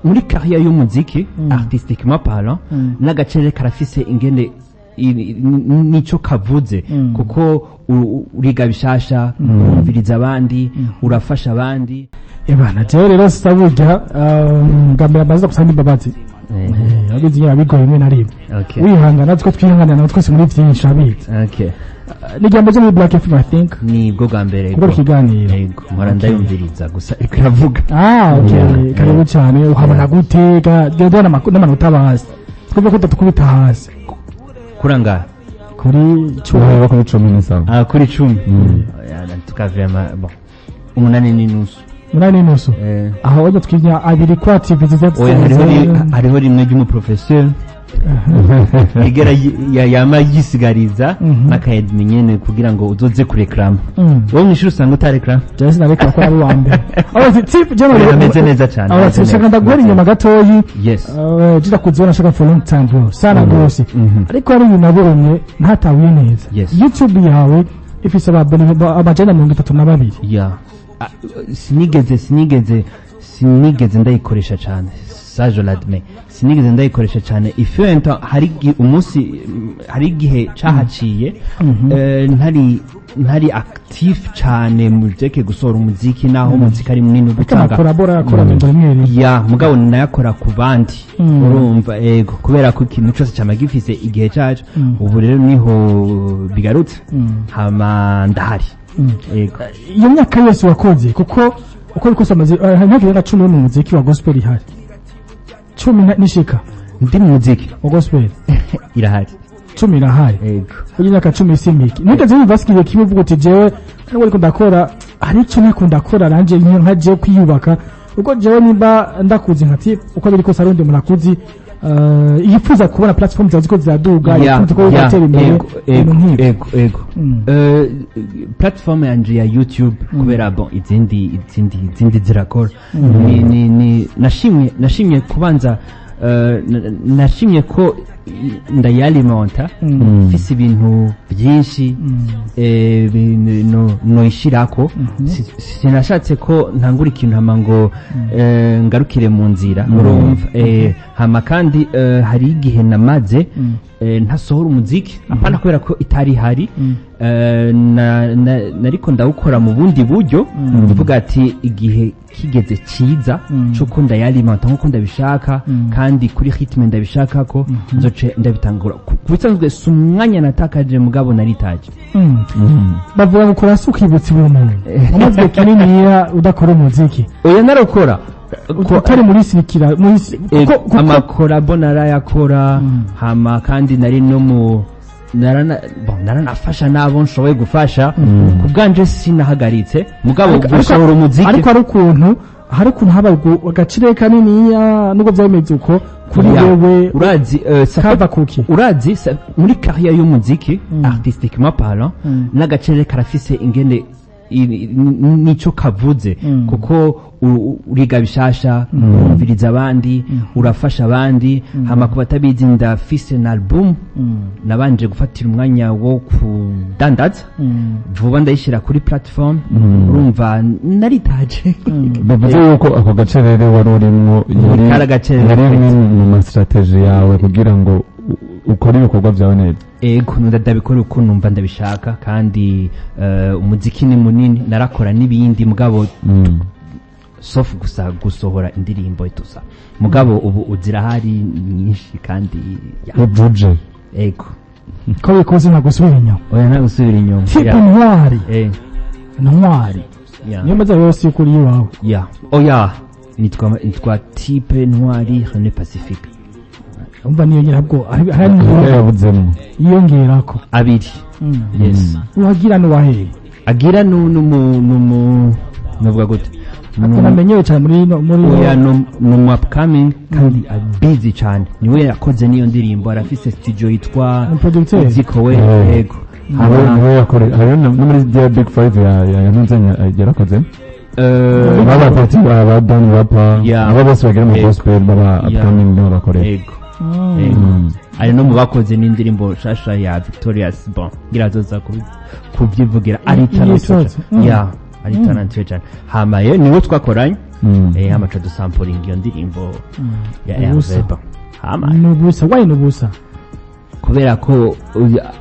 muri carrière y'umuziki artistiquement parlant n'agacere karafise ingene nico kavuze kuko uriga bishasha umviriza abandi urafasha abandi ebana je rero saburya ngambira baza kusanga imbabazi abizi yabigoye mwe nari wihangana twe twihangana na twese muri byinshi abizi nijambo je muri Black FM I think ni bwo gambere ko kiganiro yego mara ndayumviriza gusa ariko iravuga okay karibu cyane uhabona gutega gendo n'amanota basi twumva ko tukubita hasi kuranga kuri 10 kuri 10 n'isaba kuri 10 tukavema bon 8:30 aho wajya twinya abiri kwa activities hariho rimwe ry'umuprofesseur igera yama yisigariza akayemenyene kugira ngo uzoze kureklama wowe mwishuri usanga utareklama just nareka ko ari wambe aho tip generally ameze neza cyane aho tishaka ndagora inyuma gatoyi yes jira kuzona shaka for long time bro sana gose ariko ari nabonye ntatawiye neza YouTube yawe ifise abajana 32 yeah sinigeze ndayikoresha cyane sajo ladme sinigeze ndayikoresha cyane ifento hari igihe cahaciye ntari active cyane mu jeke gusora umuziki naho umuziki ari munini gutanga akora ya mugabo nayakora ku bandi urumva ego kubera ko ikintu cyose cyamagifise igihe cyacu ubu rero niho bigarutse hama ndahari iyo myaka yose wakoze kuko uko bikosa amaze ntagiye na 10 mu muziki wa gospel ihari 10 nishika ndi mu muziki wa gospel irahari 10 irahari yego ugiye naka 10 simiki nikaze nibaskiye kimwe vuga uti jewe nari ariko ndakora ari cyo nakunda ranje nkaje kwiyubaka uko jewe nimba ndakuzi nkati uko biri kose arundi munakuzi yifuza kubona platform zaziko zaduga yifuza ko yatera imbere ego platform yanje ya YouTube kubera bon izindi zirakora ni nashimye kubanza nashimye ko ndayalimenta fisi ibintu byinshi no ishirako sinashatse ko ntangura ikintu hama ngo ngarukire mu nzira urumva hama kandi hari igihe namaze ntasohora umuziki apana kubera ko itari hari nariko ndawukora mu bundi buryo tuvuga ati igihe kigeze ciza cyo ndayalimenta nkuko ndabishaka kandi kuri ritme ndabishaka ko nzoce ndabitangura kubisanzwe sumwanya natakaje mugabo naritaje bavuga ngo kora sukibutsi buri muntu amaze kinini udakora umuziki oya narakora utari muri sirikira amakorabo narayakora hama kandi nari no mu naranafasha nabo nshoboye gufasha kubwanje sinahagaritse mugabo gusohora umuziki ariko ari ukuntu haba agacire kanini nubwo byameze uko kuri wewe urazi kava kuki urazi muri carrière y'umuziki artistiquement parlant n'agacere karafise ingene nico kavuze kuko uriga bishasha umviriza abandi urafasha abandi hama kubatabizi ndafise na album nabanje gufatira umwanya wo kudandaza vuba ndayishira kuri platform urumva naritaje bivuze yuko ako gacerere wari urimo yari mu strategy yawe kugira ngo ukora ibikorwa byawe neza ego ndabikora uko numva ndabishaka kandi umuziki ni munini narakora n'ibindi mugabo sofu gusa gusohora indirimbo itusa mugabo ubu uzirahari nyinshi kandi ujuje ego ko bikoze nagusubira inyuma oya nagusubira inyuma tipo ntwari ntwari niyo maze yose kuri iwawe oya nitwa type ntwari René Pacifique umva niyo nyirabwo hari yavuzemo yongerako abiri yes uhagira no wahe agira nuvuga gute akanamenyewe cyane muri oya no upcoming kandi busy cyane niwe yakoze niyo ndirimbo arafise studio yitwa Ziko we yego niwe yakore hari no muri the big 5 ya nzanya yarakoze baba pati baba dan rapper aba bose bagira mu gospel baba upcoming no bakore yego ari no mubakoze n'indirimbo shasha ya Victorious bon girazoza kubyivugira ari talent ya ari talent cyane hamaye niwe twakoranye amaca dusampling iyo ndirimbo ya Ubusa. Elveba hama nubusa wayi nubusa kubera ko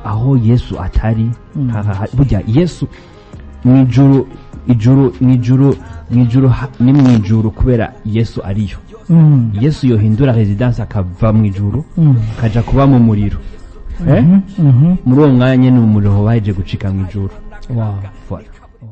aho Yesu atari burya Yesu mwijuru ni mwijuru kubera Yesu ariyo Yesu yohindura residence akava mwijuru kaja kuba mu muriro muri uwo mwanya ni umuriro baje gucika mwijuru wow voilà